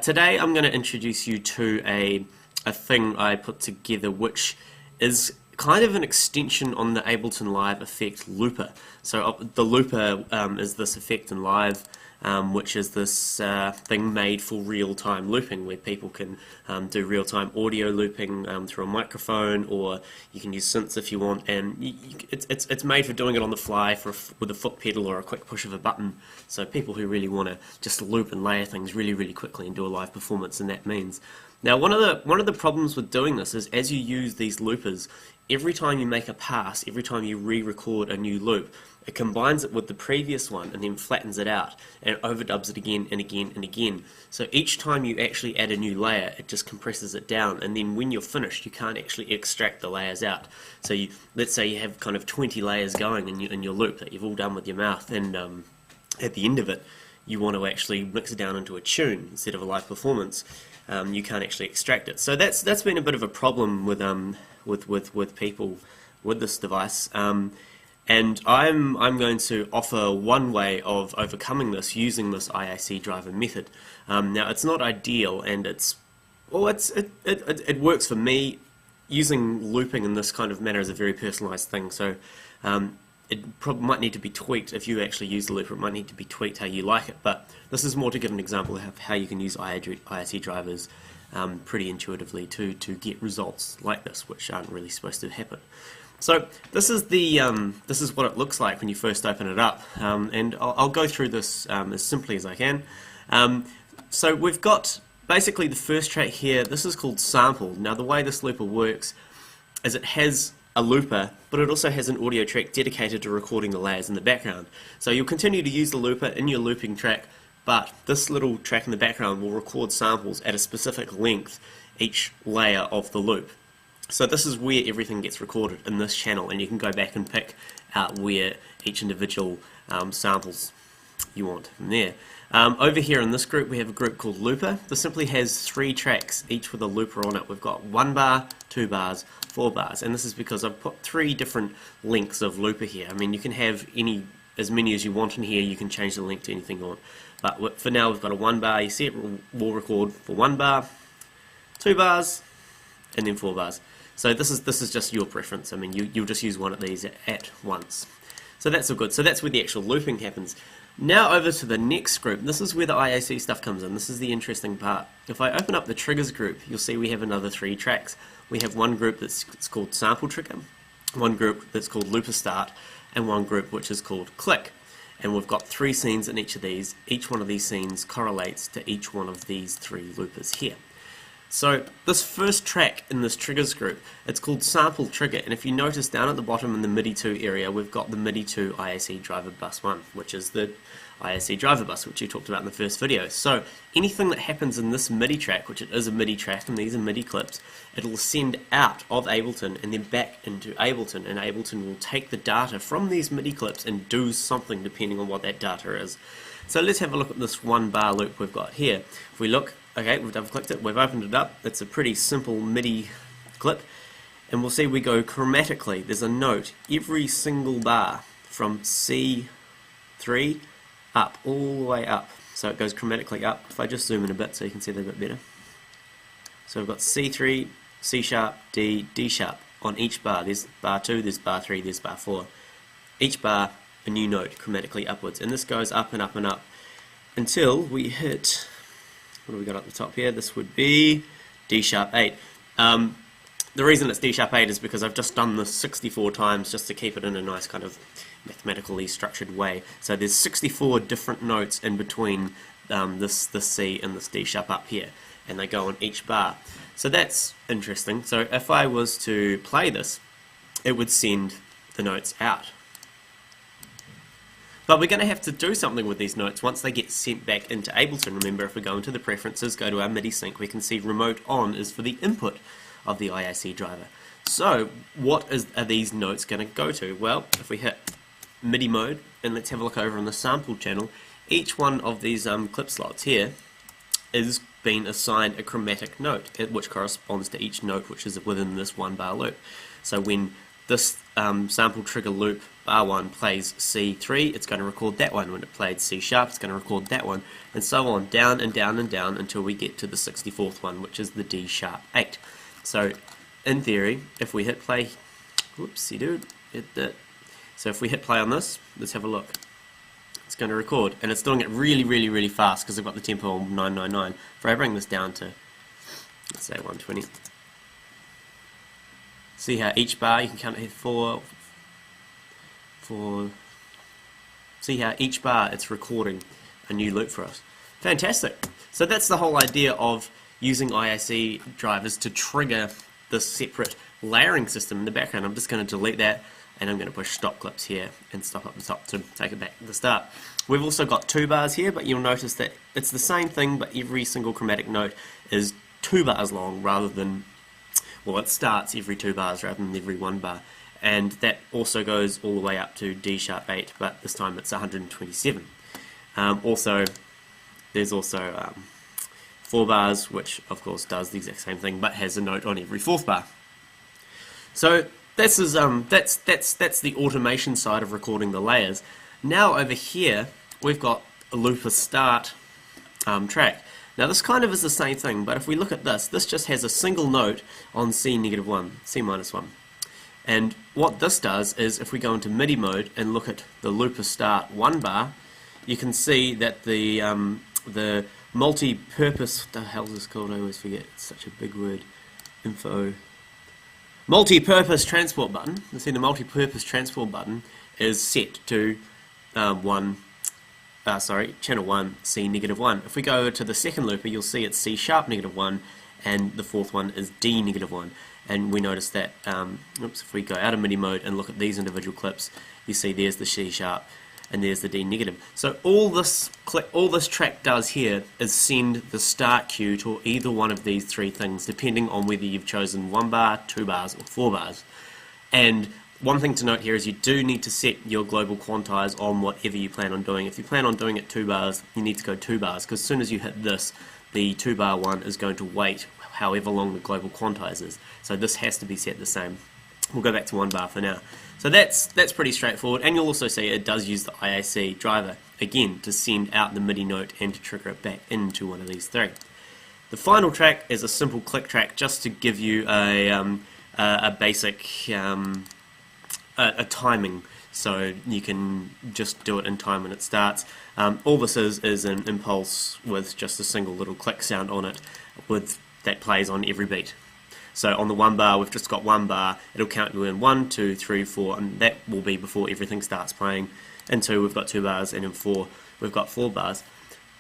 Today I'm going to introduce you to a thing I put together which is kind of an extension on the Ableton Live effect looper. So the looper is this effect in Live, which is this thing made for real-time looping, where people can do real-time audio looping through a microphone, or you can use synths if you want, and it's made for doing it on the fly with a foot pedal or a quick push of a button. So people who really want to just loop and layer things really quickly and do a live performance, and that means. Now one of the problems with doing this is, as you use these loopers, every time you make a pass, every time you re-record a new loop, it combines it with the previous one and then flattens it out and overdubs it again and again and again. So each time you actually add a new layer, it just compresses it down, and then when you're finished, you can't actually extract the layers out. So let's say you have kind of 20 layers going in your loop that you've all done with your mouth, and at the end of it, you want to actually mix it down into a tune instead of a live performance. You can't actually extract it. So that's been a bit of a problem with people with this device. And I'm going to offer one way of overcoming this using this IAC driver method. Now it's not ideal, and it works for me. Using looping in this kind of manner is a very personalized thing, so it probably might need to be tweaked. If you actually use the looper, it might need to be tweaked how you like it, but this is more to give an example of how you can use IAC drivers pretty intuitively to get results like this, which aren't really supposed to happen. So this is what it looks like when you first open it up, and I'll go through this as simply as I can. So we've got basically the first track here. This is called sample. Now the way this looper works is it has a looper, but it also has an audio track dedicated to recording the layers in the background. So you'll continue to use the looper in your looping track, but this little track in the background will record samples at a specific length each layer of the loop. So this is where everything gets recorded in this channel, and you can go back and pick out where each individual samples you want from there. Over here in this group we have a group called looper. This simply has 3 tracks, each with a looper on it. We've got 1 bar, 2 bars, 4 bars, and this is because I've put 3 different lengths of looper here. I mean, you can have as many as you want in here. You can change the length to anything you want, but for now we've got a 1 bar. You see it will record for 1 bar, 2 bars, and then 4 bars. So this is just your preference. I mean, you'll just use one of these at once. So that's all good. So that's where the actual looping happens. Now over to the next group. This is where the IAC stuff comes in. This is the interesting part. If I open up the triggers group, you'll see we have another 3 tracks. We have one group that's called sample trigger, one group that's called looper start, and one group which is called click. And we've got 3 scenes in each of these. Each one of these scenes correlates to each one of these 3 loopers here. So this first track in this triggers group, it's called sample trigger, and if you notice down at the bottom in the MIDI 2 area, we've got the MIDI 2 IAC driver bus 1, which is the IAC driver bus which you talked about in the first video. So anything that happens in this MIDI track, which it is a MIDI track and these are MIDI clips, it'll send out of Ableton and then back into Ableton, and Ableton will take the data from these MIDI clips and do something depending on what that data is. So let's have a look at this 1 bar loop we've got here. If we look, okay, we've double clicked it, we've opened it up. It's a pretty simple MIDI clip, and we'll see we go chromatically. There's a note every single bar from C3 up, all the way up. So it goes chromatically up. If I just zoom in a bit so you can see that a bit better. So we've got C3, C sharp, D, D sharp on each bar. There's bar 2, there's bar 3, there's bar 4. Each bar a new note chromatically upwards, and this goes up and up and up until we hit, what do we got up the top here? This would be D sharp 8. The reason it's D sharp 8 is because I've just done this 64 times just to keep it in a nice kind of mathematically structured way. So there's 64 different notes in between this C and this D sharp up here, and they go on each bar. So that's interesting. So if I was to play this, it would send the notes out. But we're going to have to do something with these notes once they get sent back into Ableton. Remember, if we go into the preferences, go to our MIDI sync, we can see remote on is for the input of the IAC driver. So what are these notes going to go to? Well, if we hit MIDI mode, and let's have a look over on the sample channel, each one of these clip slots here is being assigned a chromatic note, which corresponds to each note which is within this 1 bar loop. So when this sample trigger loop bar 1 plays C3, it's going to record that one. When it played C sharp, it's going to record that one, and so on, down and down and down until we get to the 64th one, which is the D sharp 8. So, in theory, if we hit play, whoopsie dude, hit that. So if we hit play on this, let's have a look. It's going to record, and it's doing it really, really, really fast because I've got the tempo on 999. If I bring this down to, let's say 120. See how each bar, you can count it here, see how each bar it's recording a new loop for us. Fantastic. So that's the whole idea of using IAC drivers to trigger this separate layering system in the background. I'm just going to delete that, and I'm going to push stop clips here and stop up the top to take it back to the start. We've also got 2 bars here, but you'll notice that it's the same thing, but every single chromatic note is 2 bars long rather than, well, it starts every 2 bars rather than every 1 bar. And that also goes all the way up to D sharp 8, but this time it's 127. There's also 4 bars, which of course does the exact same thing, but has a note on every 4th bar. So that's the automation side of recording the layers. Now over here we've got a looper start track. Now this kind of is the same thing, but if we look at this, this just has a single note on C-1, C-1. And what this does is, if we go into MIDI mode and look at the looper start 1 bar, you can see that the multi-purpose, what the hell is this called? I always forget, it's such a big word. Multi-purpose transport button. You see the multi-purpose transport button is set to channel 1, C-1. If we go to the second looper, you'll see it's C sharp -1, and the 4th one is D -1. And we notice that, if we go out of MIDI mode and look at these individual clips, you see there's the C sharp and there's the D -. So all this track does here is send the start cue to either one of these 3 things, depending on whether you've chosen 1 bar, 2 bars, or 4 bars. And one thing to note here is you do need to set your global quantize on whatever you plan on doing. If you plan on doing it 2 bars, you need to go 2 bars, because as soon as you hit this, the 2 bar one is going to wait however long the global quantize is. So this has to be set the same. We'll go back to 1 bar for now. So that's pretty straightforward, and you'll also see it does use the IAC driver, again, to send out the MIDI note and to trigger it back into one of these 3. The final track is a simple click track, just to give you a basic timing, so you can just do it in time when it starts. All this is an impulse with just a single little click sound on it, that plays on every beat. So on the 1 bar, we've just got 1 bar, it'll count you in 1, 2, 3, 4, and that will be before everything starts playing. In 2, we've got 2 bars, and in 4, we've got 4 bars.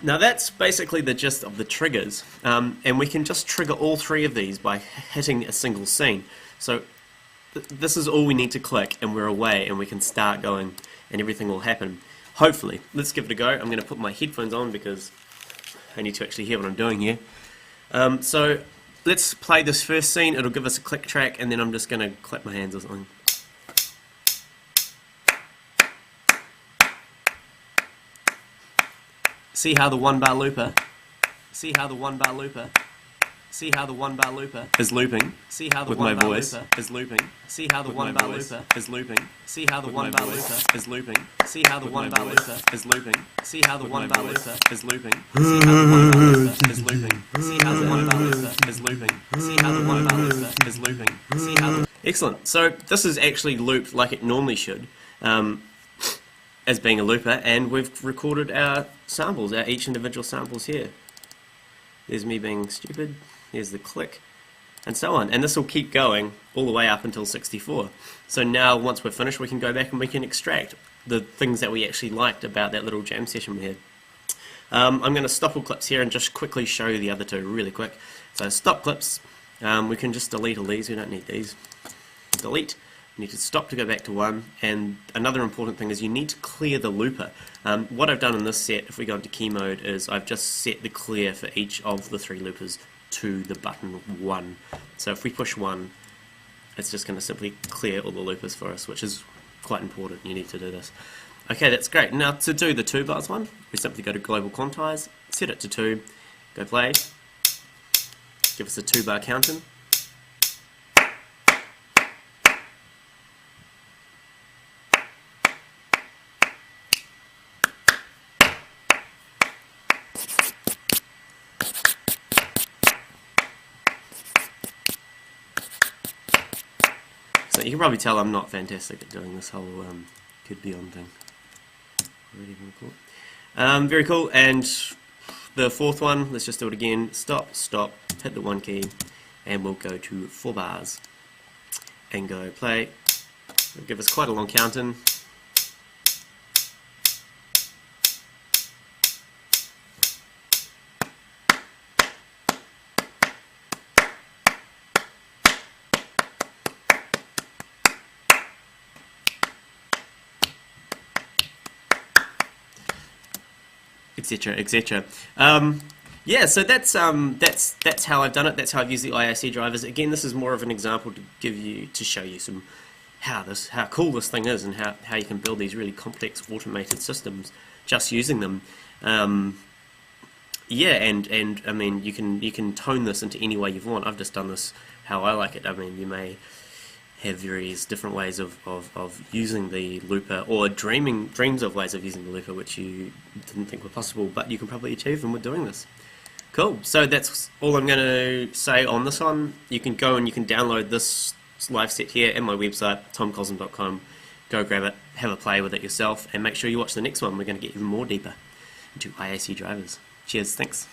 Now that's basically the gist of the triggers, and we can just trigger all 3 of these by hitting a single scene. So this is all we need to click, and we're away, and we can start going, and everything will happen. Hopefully. Let's give it a go. I'm going to put my headphones on because I need to actually hear what I'm doing here. So let's play this first scene. It'll give us a click track, and then I'm just going to clap my hands or something. See how the 1 bar looper is looping. See how the with 1 my bar voice looper is looping. See how the 1 bar looper is looping. See how the 1 bar looper is looping. See how the 1 bar looper is looping. See how the 1 bar looper is looping. See how the 1 bar looper is looping. See how the 1 bar looper is looping. See how the 1 bar looper is looping. See how the... Excellent. So this is actually looped like it normally should, as being a looper, and we've recorded our samples, our each individual samples here. There's me being stupid. Here's the click, and so on. And this will keep going all the way up until 64. So now, once we're finished, we can go back and we can extract the things that we actually liked about that little jam session we had. I'm going to stop all clips here and just quickly show you the other 2 really quick. So stop clips, we can just delete all these, we don't need these. Delete. You need to stop to go back to 1, and another important thing is you need to clear the looper. What I've done in this set, if we go into key mode, is I've just set the clear for each of the 3 loopers to the button 1. So if we push 1, it's just going to simply clear all the loopers for us, which is quite important. You need to do this. Okay, that's great. Now to do the 2 bars one, we simply go to global quantize, set it to 2, go play, give us a 2 bar counting. You can probably tell I'm not fantastic at doing this whole could be on thing. Very cool. And the fourth one, let's just do it again. Stop, stop, hit the 1 key, and we'll go to 4 bars and go play. It'll give us quite a long count in. Etc. etc. Yeah, so that's how I've done it. That's how I've used the IAC drivers. Again, this is more of an example to show you some how cool this thing is, and how you can build these really complex automated systems just using them. Yeah, and I mean you can tone this into any way you want. I've just done this how I like it. I mean, you may have various different ways of using the looper, or dreams of ways of using the looper which you didn't think were possible, but you can probably achieve them with doing this. Cool, so that's all I'm going to say on this one. You can go and you can download this live set here at my website, tomcosm.com. Go grab it, have a play with it yourself, and make sure you watch the next one. We're going to get even more deeper into IAC drivers. Cheers, thanks.